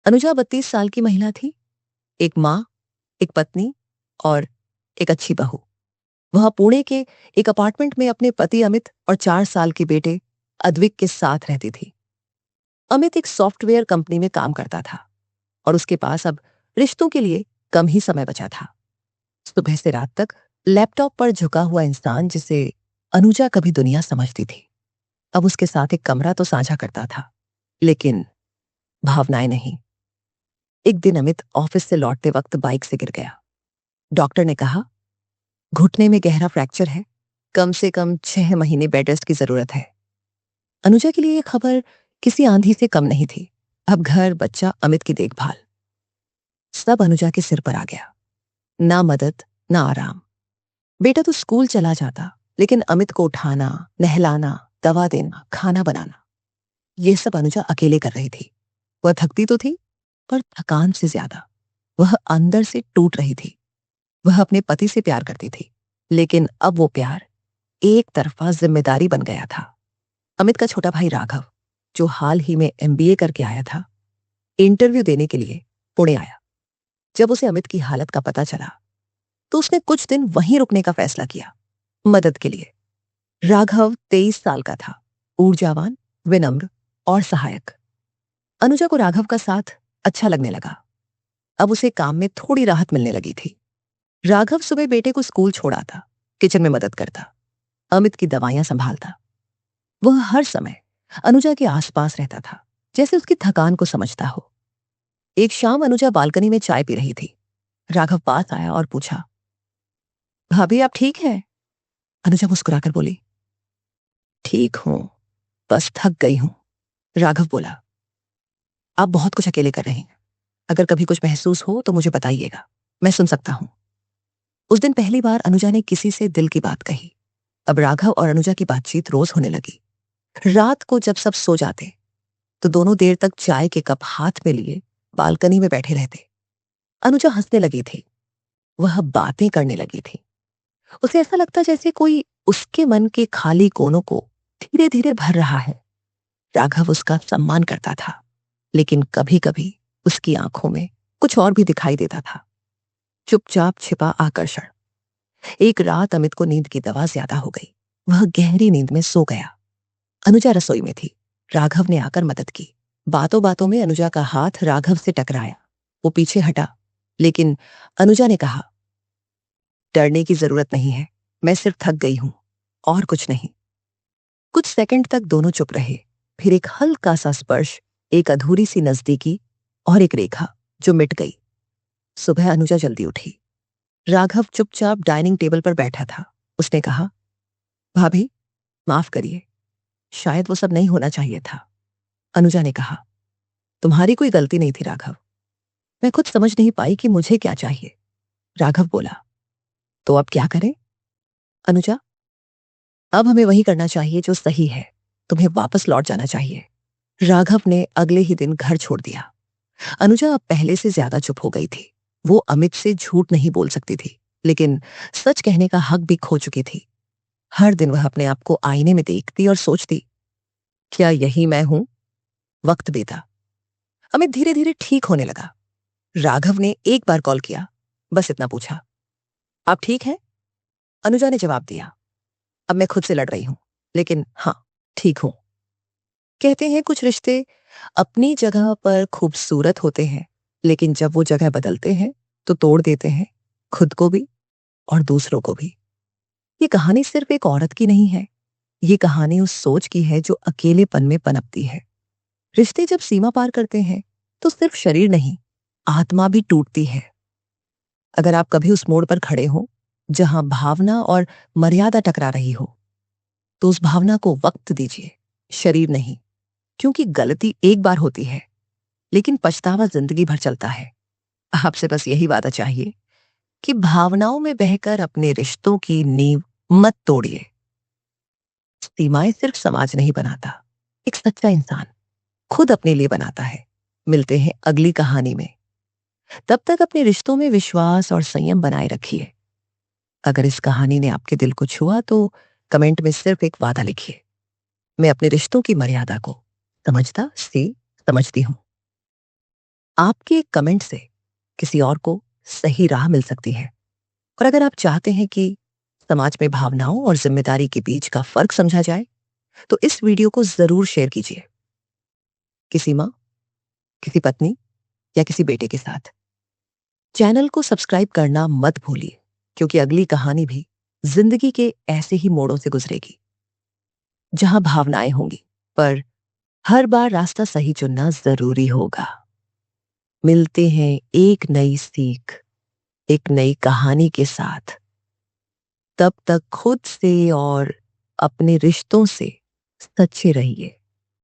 अनुजा 32 साल की महिला थी। एक माँ, एक पत्नी और एक अच्छी बहू। वह पुणे के एक अपार्टमेंट में अपने पति अमित और 4 साल के बेटे अद्विक के साथ रहती थी। अमित एक सॉफ्टवेयर कंपनी में काम करता था और उसके पास अब रिश्तों के लिए कम ही समय बचा था। सुबह से रात तक लैपटॉप पर झुका हुआ इंसान जिसे अनुजा कभी दुनिया समझती थी, अब उसके साथ एक कमरा तो साझा करता था, लेकिन भावनाएं नहीं। एक दिन अमित ऑफिस से लौटते वक्त बाइक से गिर गया। डॉक्टर ने कहा, घुटने में गहरा फ्रैक्चर है, कम से कम 6 महीने बेड रेस्ट की जरूरत है। अनुजा के लिए यह खबर किसी आंधी से कम नहीं थी। अब घर, बच्चा, अमित की देखभाल, सब अनुजा के सिर पर आ गया। ना मदद, ना आराम। बेटा तो स्कूल चला जाता, लेकिन अमित को उठाना, नहलाना, दवा देना, खाना बनाना, ये सब अनुजा अकेले कर रही थी। वह थकती तो थी, पर थकान से ज्यादा वह अंदर से टूट रही थी। वह अपने पति से प्यार करती थी, लेकिन अब वो प्यार एक तरफा जिम्मेदारी बन गया था। अमित का छोटा भाई राघव, जो हाल ही में एमबीए करके आया था, इंटरव्यू देने के लिए पुणे आया। जब उसे अमित की हालत का पता चला तो उसने कुछ दिन वहीं रुकने का फैसला किया, मदद के लिए। राघव 23 साल का था, ऊर्जावान, विनम्र और सहायक। अनुजा को राघव का साथ अच्छा लगने लगा। अब उसे काम में थोड़ी राहत मिलने लगी थी। राघव सुबह बेटे को स्कूल छोड़ आता, किचन में मदद करता, अमित की दवाइयां संभालता। वह हर समय अनुजा के आसपास रहता था, जैसे उसकी थकान को समझता हो। एक शाम अनुजा बालकनी में चाय पी रही थी। राघव पास आया और पूछा, भाभी आप ठीक हैं? अनुजा मुस्कुराकर बोली, ठीक हूं, बस थक गई हूं। राघव बोला, आप बहुत कुछ अकेले कर रही हैं। अगर कभी कुछ महसूस हो तो मुझे बताइएगा, मैं सुन सकता हूं। उस दिन पहली बार अनुजा ने किसी से दिल की बात कही। अब राघव और अनुजा की बातचीत रोज होने लगी। रात को जब सब सो जाते तो दोनों देर तक चाय के कप हाथ में लिए बालकनी में बैठे रहते। अनुजा हंसने लगी थी, वह बातें करने लगी थी। उसे ऐसा लगता जैसे कोई उसके मन के खाली कोनों को धीरे धीरे भर रहा है। राघव उसका सम्मान करता था, लेकिन कभी कभी उसकी आंखों में कुछ और भी दिखाई देता था, चुपचाप छिपा आकर्षण। एक रात अमित को नींद की दवा ज्यादा हो गई, वह गहरी नींद में सो गया। अनुजा रसोई में थी। राघव ने आकर मदद की। बातों बातों में अनुजा का हाथ राघव से टकराया। वो पीछे हटा, लेकिन अनुजा ने कहा, डरने की जरूरत नहीं है, मैं सिर्फ थक गई हूं, और कुछ नहीं। कुछ सेकंड तक दोनों चुप रहे। फिर एक हल्का सा स्पर्श, एक अधूरी सी नजदीकी और एक रेखा जो मिट गई। सुबह अनुजा जल्दी उठी। राघव चुपचाप डाइनिंग टेबल पर बैठा था। उसने कहा, भाभी माफ करिए, शायद वो सब नहीं होना चाहिए था। अनुजा ने कहा, तुम्हारी कोई गलती नहीं थी राघव, मैं खुद समझ नहीं पाई कि मुझे क्या चाहिए। राघव बोला, तो अब क्या करें? अनुजा, अब हमें वही करना चाहिए जो सही है, तुम्हें वापस लौट जाना चाहिए। राघव ने अगले ही दिन घर छोड़ दिया। अनुजा अब पहले से ज्यादा चुप हो गई थी। वो अमित से झूठ नहीं बोल सकती थी, लेकिन सच कहने का हक भी खो चुकी थी। हर दिन वह अपने आप को आईने में देखती और सोचती, क्या यही मैं हूं? वक्त बीता। अमित धीरे धीरे ठीक होने लगा। राघव ने एक बार कॉल किया, बस इतना पूछा, आप ठीक हैं? अनुजा ने जवाब दिया, अब मैं खुद से लड़ रही हूं, लेकिन हाँ, ठीक हूं। कहते हैं कुछ रिश्ते अपनी जगह पर खूबसूरत होते हैं, लेकिन जब वो जगह बदलते हैं तो तोड़ देते हैं, खुद को भी और दूसरों को भी। ये कहानी सिर्फ एक औरत की नहीं है, ये कहानी उस सोच की है जो अकेलेपन में पनपती है। रिश्ते जब सीमा पार करते हैं तो सिर्फ शरीर नहीं, आत्मा भी टूटती है। अगर आप कभी उस मोड़ पर खड़े हो जहां भावना और मर्यादा टकरा रही हो, तो उस भावना को वक्त दीजिए, शरीर नहीं। क्योंकि गलती एक बार होती है, लेकिन पछतावा जिंदगी भर चलता है। आपसे बस यही वादा चाहिए कि भावनाओं में बहकर अपने रिश्तों की नींव मत तोड़िए। सीमाएं सिर्फ समाज नहीं बनाता, एक सच्चा इंसान खुद अपने लिए बनाता है। मिलते हैं अगली कहानी में। तब तक अपने रिश्तों में विश्वास और संयम बनाए रखिए। अगर इस कहानी ने आपके दिल को छुआ तो कमेंट में सिर्फ एक वादा लिखिए, मैं अपने रिश्तों की मर्यादा को समझता सी समझती हूं। आपके कमेंट से किसी और को सही राह मिल सकती है। और अगर आप चाहते हैं कि समाज में भावनाओं और जिम्मेदारी के बीच का फर्क समझा जाए, तो इस वीडियो को जरूर शेयर कीजिए, किसी माँ, किसी पत्नी या किसी बेटे के साथ। चैनल को सब्सक्राइब करना मत भूलिए, क्योंकि अगली कहानी भी जिंदगी के ऐसे ही मोड़ों से गुजरेगी, जहां भावनाएं होंगी, पर हर बार रास्ता सही चुनना जरूरी होगा। मिलते हैं एक नई सीख, एक नई कहानी के साथ। तब तक खुद से और अपने रिश्तों से सच्चे रहिए।